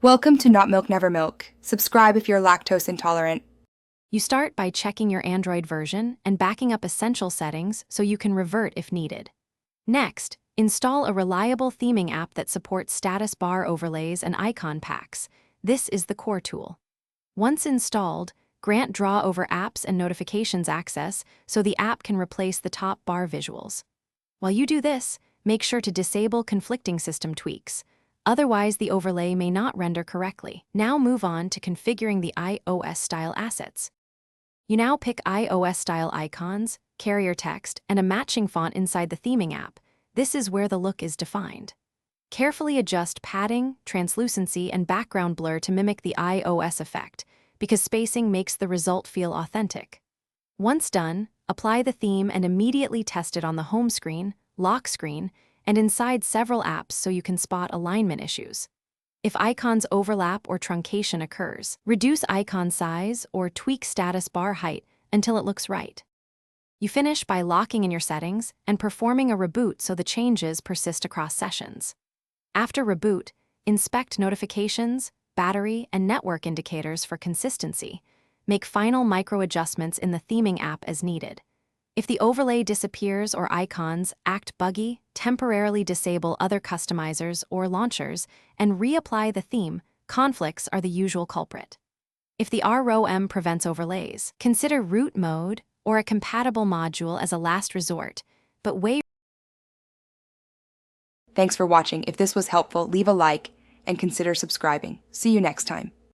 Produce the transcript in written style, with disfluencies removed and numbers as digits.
Welcome to Not Milk Never Milk. Subscribe if you're lactose intolerant. You start by checking your Android version and backing up essential settings so you can revert if needed. Next, install a reliable theming app that supports status bar overlays and icon packs. This is the core tool. Once installed, grant Draw over Apps and Notifications access so the app can replace the top bar visuals. While you do this, make sure to disable conflicting system tweaks. Otherwise, the overlay may not render correctly. Now move on to configuring the iOS-style assets. You now pick iOS-style icons, carrier text, and a matching font inside the theming app. This is where the look is defined. Carefully adjust padding, translucency, and background blur to mimic the iOS effect, because spacing makes the result feel authentic. Once done, apply the theme and immediately test it on the home screen, lock screen, and inside several apps so you can spot alignment issues. If icons overlap or truncation occurs, reduce icon size or tweak status bar height until it looks right. You finish by locking in your settings and performing a reboot so the changes persist across sessions. After reboot, inspect notifications, battery, and network indicators for consistency. Make final micro adjustments in the theming app as needed. If the overlay disappears or icons act buggy, temporarily disable other customizers or launchers and reapply the theme. Conflicts are the usual culprit. If the ROM prevents overlays, consider root mode or a compatible module as a last resort, but weigh. Thanks for watching. If this was helpful, leave a like and consider subscribing. See you next time.